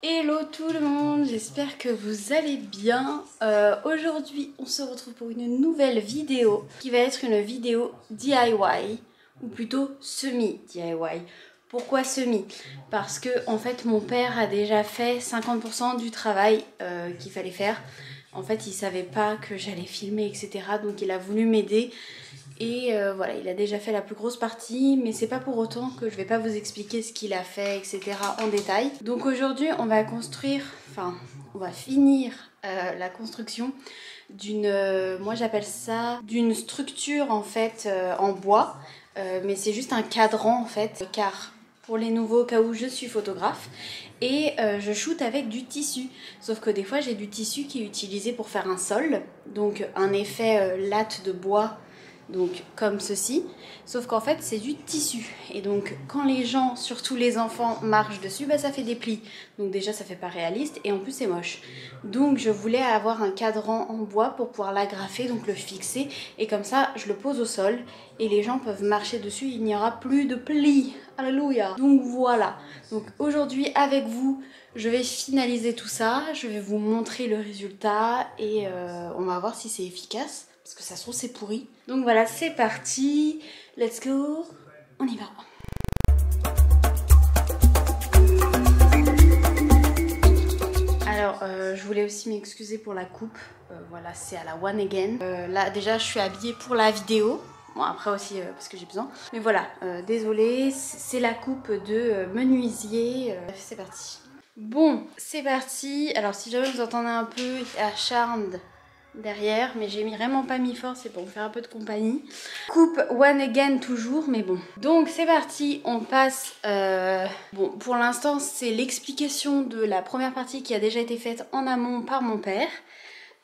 Hello tout le monde, j'espère que vous allez bien. Aujourd'hui on se retrouve pour une nouvelle vidéo qui va être une vidéo DIY ou plutôt semi-DIY. Pourquoi semi? Parce que en fait mon père a déjà fait 50% du travail qu'il fallait faire. En fait il savait pas que j'allais filmer etc, donc il a voulu m'aider. Et voilà, il a déjà fait la plus grosse partie, mais c'est pas pour autant que je vais pas vous expliquer ce qu'il a fait, etc. en détail. Donc aujourd'hui, on va on va finir la construction d'une, moi j'appelle ça, d'une structure en fait en bois, mais c'est juste un cadran en fait, car pour les nouveaux, au cas où je suis photographe et je shoot avec du tissu. Sauf que des fois j'ai du tissu qui est utilisé pour faire un sol, donc un effet latte de bois. Donc comme ceci, sauf qu'en fait c'est du tissu et donc quand les gens, surtout les enfants, marchent dessus, bah ça fait des plis, donc déjà ça fait pas réaliste et en plus c'est moche. Donc je voulais avoir un cadran en bois pour pouvoir l'agrafer, donc le fixer, et comme ça je le pose au sol et les gens peuvent marcher dessus, il n'y aura plus de plis. Alléluia. Donc voilà, donc aujourd'hui avec vous je vais finaliser tout ça, je vais vous montrer le résultat et on va voir si c'est efficace. Parce que ça se trouve c'est pourri. Donc voilà, c'est parti. Let's go. On y va. Alors, je voulais aussi m'excuser pour la coupe. Voilà, c'est à la One Again. Là, déjà, je suis habillée pour la vidéo. Bon, après aussi, parce que j'ai besoin. Mais voilà, désolée. C'est la coupe de menuisier. C'est parti. Bon, c'est parti. Alors, si jamais vous entendez un peu, il y a Charmed derrière, mais j'ai vraiment pas mis fort, c'est pour me faire un peu de compagnie. Coupe One Again toujours, mais bon. Donc c'est parti, on passe... Bon, pour l'instant c'est l'explication de la première partie qui a déjà été faite en amont par mon père.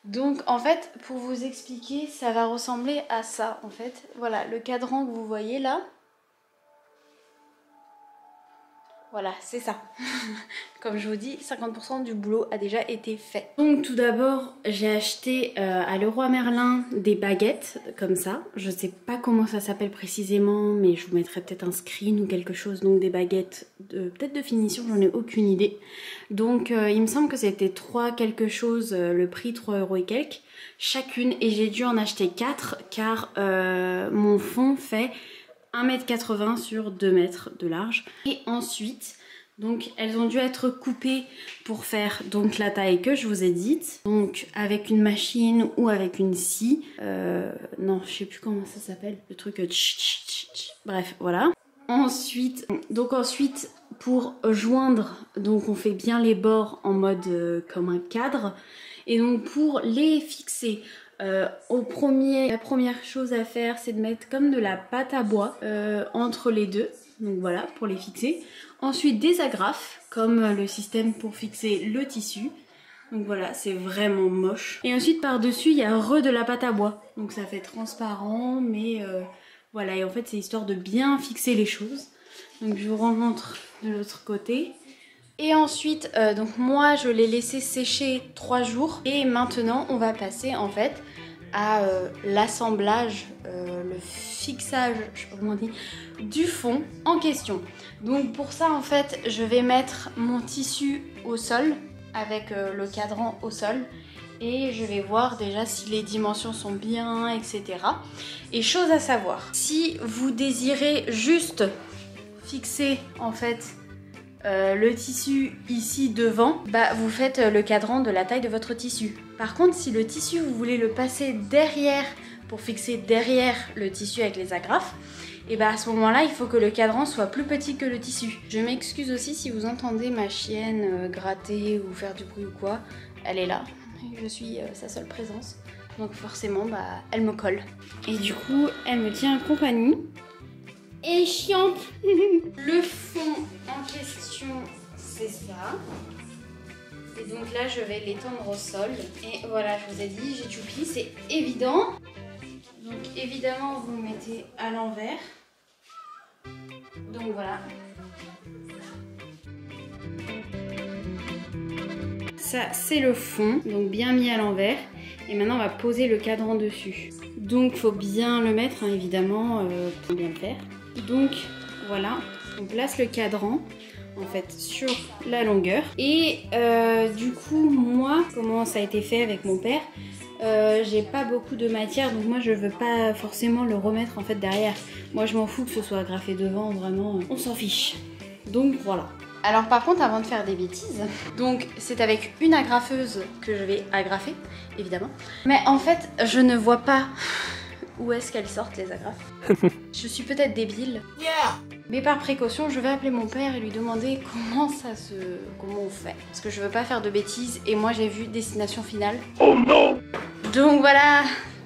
Donc en fait, pour vous expliquer, ça va ressembler à ça en fait. Voilà, le cadran que vous voyez là. Voilà, c'est ça. Comme je vous dis, 50% du boulot a déjà été fait. Donc tout d'abord, j'ai acheté à Leroy Merlin des baguettes comme ça. Je sais pas comment ça s'appelle précisément, mais je vous mettrai peut-être un screen ou quelque chose. Donc des baguettes peut-être de finition, j'en ai aucune idée. Donc il me semble que c'était 3 quelque chose, le prix 3 € et quelques chacune. Et j'ai dû en acheter 4 car mon fond fait 1,80 m sur 2 mètres de large. Et ensuite, donc elles ont dû être coupées pour faire donc la taille que je vous ai dite. Donc avec une machine ou avec une scie. Non, je sais plus comment ça s'appelle. Le truc... Bref, voilà. Ensuite, pour joindre, donc on fait bien les bords en mode comme un cadre. Et donc pour les fixer... la première chose à faire, c'est de mettre comme de la pâte à bois entre les deux, donc voilà, pour les fixer. Ensuite des agrafes, comme le système pour fixer le tissu, donc voilà, c'est vraiment moche. Et ensuite par dessus il y a de la pâte à bois, donc ça fait transparent, mais voilà, et en fait c'est histoire de bien fixer les choses. Donc je vous remontre de l'autre côté. Et ensuite, donc moi je l'ai laissé sécher 3 jours. Et maintenant on va passer en fait à l'assemblage, le fixage, je sais pas comment on dit, du fond en question. Donc pour ça en fait je vais mettre mon tissu au sol avec le cadran au sol. Et je vais voir déjà si les dimensions sont bien, etc. Et chose à savoir, si vous désirez juste fixer en fait le tissu ici devant, bah vous faites le cadran de la taille de votre tissu. Par contre, si le tissu vous voulez le passer derrière pour fixer derrière le tissu avec les agrafes, et bah à ce moment là il faut que le cadran soit plus petit que le tissu. Je m'excuse aussi si vous entendez ma chienne gratter ou faire du bruit ou quoi, elle est là, je suis sa seule présence, donc forcément bah elle me colle et du coup elle me tient compagnie. Et chiante. Le fond en question, c'est ça. Et donc là, je vais l'étendre au sol. Et voilà, je vous ai dit, j'ai choupi, c'est évident. Donc évidemment, vous le mettez à l'envers. Donc voilà. Ça, c'est le fond, donc bien mis à l'envers. Et maintenant, on va poser le cadran dessus. Donc, il faut bien le mettre, hein, évidemment, pour bien le faire. Donc voilà, on place le cadran. en fait sur la longueur. Et du coup moi, comment ça a été fait avec mon père, j'ai pas beaucoup de matière, donc moi je veux pas forcément le remettre en fait derrière. Moi je m'en fous que ce soit agrafé devant, vraiment on s'en fiche. Donc voilà. Alors par contre, avant de faire des bêtises, donc c'est avec une agrafeuse que je vais agrafer, évidemment. Mais en fait, je ne vois pas où est-ce qu'elles sortent les agrafes. Je suis peut-être débile. Mais par précaution, je vais appeler mon père et lui demander comment on fait. Parce que je veux pas faire de bêtises et moi j'ai vu Destination Finale. Oh non! Donc voilà.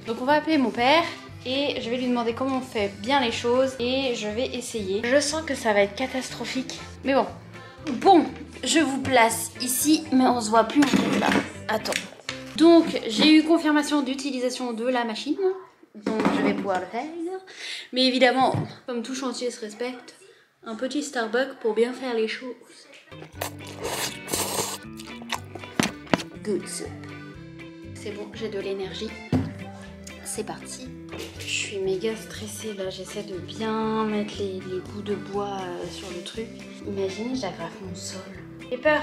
Donc on va appeler mon père et je vais lui demander comment on fait bien les choses et je vais essayer. Je sens que ça va être catastrophique. Mais bon. Bon, je vous place ici, mais on se voit plus en fait là. Attends. Donc j'ai eu confirmation d'utilisation de la machine. Donc je vais pouvoir le faire. Mais évidemment, comme tout chantier se respecte, un petit Starbucks pour bien faire les choses. Good. C'est bon, j'ai de l'énergie. C'est parti. Je suis méga stressée là, j'essaie de bien mettre les bouts de bois sur le truc. Imaginez, j'agrafe mon sol. J'ai peur.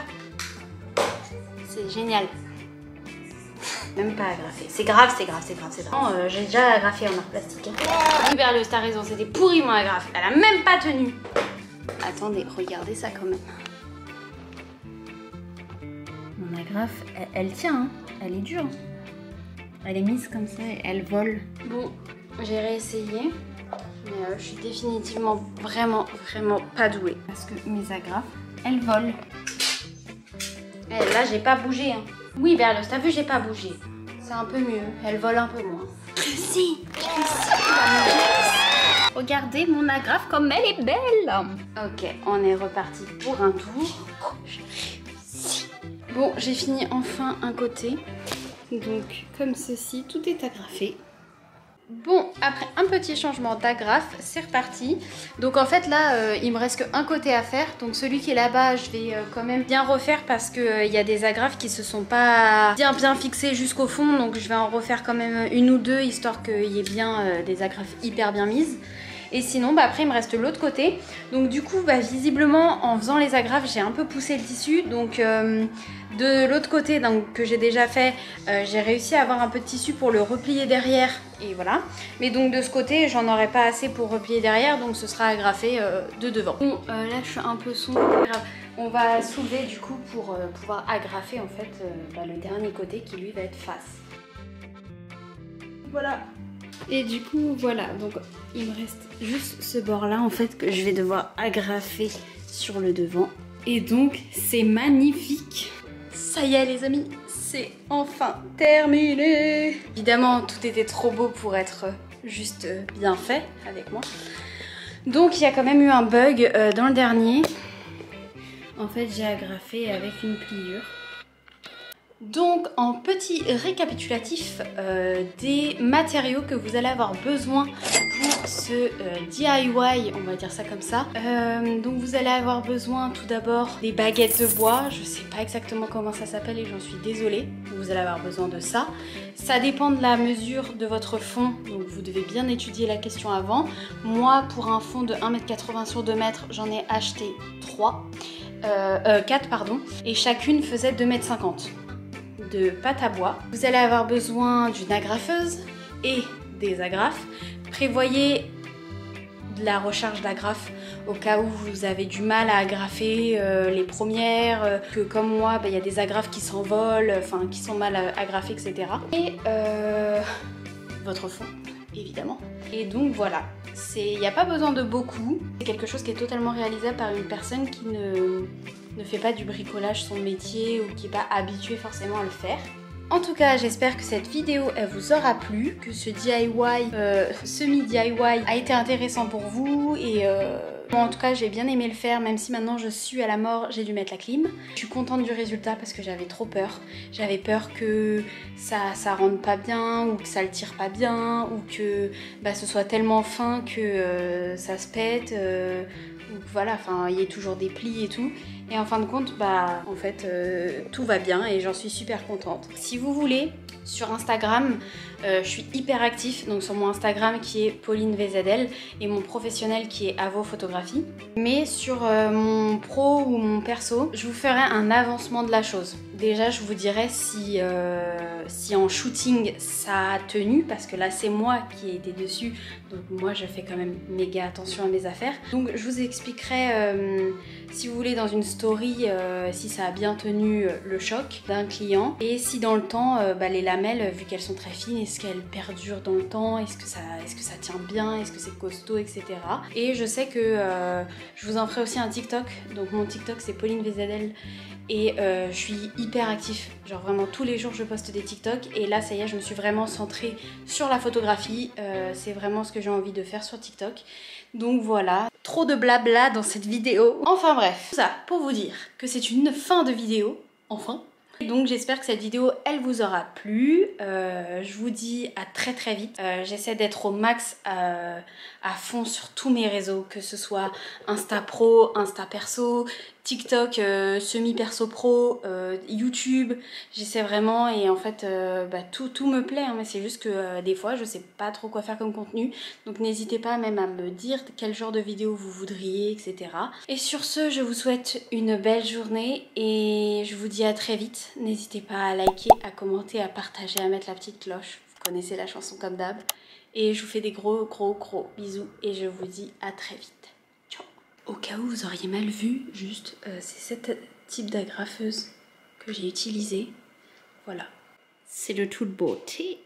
C'est génial. Même pas agrafé. C'est grave, c'est grave, c'est grave, c'est grave. J'ai déjà agrafé en art plastique. Oui, Berlioz, t'as raison, c'était pourri mon agrafe. Elle a même pas tenu. Attendez, regardez ça quand même. Mon agrafe, elle tient, hein. Elle est dure. Elle est mise comme ça et elle vole. Bon, j'ai réessayé. Mais je suis définitivement vraiment pas douée. Parce que mes agrafes, elles volent. Et là, j'ai pas bougé. Hein. Oui, Berlioz, t'as vu, j'ai pas bougé. C'est un peu mieux. Elle vole un peu moins. Si, regardez mon agrafe comme elle est belle. Ok, on est reparti pour un tour. Oh, j'ai réussi. Bon, j'ai fini enfin un côté. Donc, comme ceci, tout est agrafé. Bon, après un petit changement d'agrafe, c'est reparti. Donc en fait là, il me reste qu'un côté à faire. Donc celui qui est là-bas, je vais quand même bien refaire parce qu'il y a des agrafes qui se sont pas bien fixées jusqu'au fond. Donc je vais en refaire quand même une ou deux, histoire qu'il y ait bien des agrafes hyper bien mises. Et sinon, bah, après il me reste l'autre côté. Donc du coup, bah, visiblement, en faisant les agrafes, j'ai un peu poussé le tissu. Donc de l'autre côté, donc, que j'ai déjà fait, j'ai réussi à avoir un peu de tissu pour le replier derrière. Et voilà. Mais donc de ce côté, j'en aurai pas assez pour replier derrière. Donc ce sera agrafé de devant. Bon, là je suis un peu sombre. On va soulever du coup pour pouvoir agrafer en fait bah, le dernier côté qui lui va être face. Voilà. Et du coup voilà, donc il me reste juste ce bord là en fait que je vais devoir agrafer sur le devant. Et donc c'est magnifique. Ça y est les amis, c'est enfin terminé. Évidemment tout était trop beau pour être juste bien fait avec moi. Donc il y a quand même eu un bug dans le dernier. En fait j'ai agrafé avec une pliure. Donc en petit récapitulatif des matériaux que vous allez avoir besoin pour ce DIY, on va dire ça comme ça. Donc vous allez avoir besoin tout d'abord des baguettes de bois, je sais pas exactement comment ça s'appelle et j'en suis désolée. Vous allez avoir besoin de ça. Ça dépend de la mesure de votre fond, donc vous devez bien étudier la question avant. Moi pour un fond de 1,80 m sur 2 m, j'en ai acheté 4 pardon, et chacune faisait 2,50 m. De pâte à bois. Vous allez avoir besoin d'une agrafeuse et des agrafes. Prévoyez de la recharge d'agrafes au cas où vous avez du mal à agrafer les premières, que comme moi, il y a des agrafes qui s'envolent, enfin qui sont mal agrafées, etc. Et votre fond, évidemment. Et donc voilà, il n'y a pas besoin de beaucoup. C'est quelque chose qui est totalement réalisable par une personne qui ne fait pas du bricolage son métier ou qui n'est pas habituée forcément à le faire. En tout cas, j'espère que cette vidéo elle vous aura plu, que ce DIY, semi-DIY a été intéressant pour vous et moi en tout cas j'ai bien aimé le faire, même si maintenant je suis à la mort, j'ai dû mettre la clim. Je suis contente du résultat parce que j'avais trop peur. J'avais peur que ça rentre pas bien ou que ça le tire pas bien ou que ce soit tellement fin que ça se pète. Voilà, enfin il y a toujours des plis et tout. Et en fin de compte, en fait, tout va bien et j'en suis super contente. Si vous voulez, Sur Instagram, je suis hyper active, donc sur mon Instagram qui est Pauline VZL et mon professionnel qui est Avo Photographie. Mais sur mon pro ou mon perso, je vous ferai un avancement de la chose. Déjà, je vous dirai si en shooting ça a tenu, parce que là c'est moi qui ai été dessus, donc moi je fais quand même méga attention à mes affaires. Donc je vous expliquerai si vous voulez dans une story si ça a bien tenu le choc d'un client, et si dans le temps les lamelles, vu qu'elles sont très fines, est-ce qu'elles perdurent dans le temps, est-ce que ça tient bien, est-ce que c'est costaud, etc. Et je sais que je vous en ferai aussi un TikTok, donc mon TikTok c'est Pauline VZL. Et je suis hyper active, genre vraiment tous les jours je poste des TikTok, et là ça y est, je me suis vraiment centrée sur la photographie, c'est vraiment ce que j'ai envie de faire sur TikTok. Donc voilà, trop de blabla dans cette vidéo. Enfin bref, tout ça pour vous dire que c'est une fin de vidéo, enfin. Donc j'espère que cette vidéo elle vous aura plu, je vous dis à très vite. J'essaie d'être au max à fond sur tous mes réseaux, que ce soit Insta Pro, Insta Perso, TikTok semi perso pro, YouTube, j'essaie vraiment, et en fait tout me plaît, hein, mais c'est juste que des fois je sais pas trop quoi faire comme contenu, donc n'hésitez pas même à me dire quel genre de vidéo vous voudriez, etc. Et sur ce, je vous souhaite une belle journée et je vous dis à très vite. N'hésitez pas à liker, à commenter, à partager, à mettre la petite cloche, vous connaissez la chanson comme d'hab, et je vous fais des gros bisous et je vous dis à très vite. Au cas où vous auriez mal vu, juste, c'est ce type d'agrafeuse que j'ai utilisé. Voilà. C'est de toute beauté.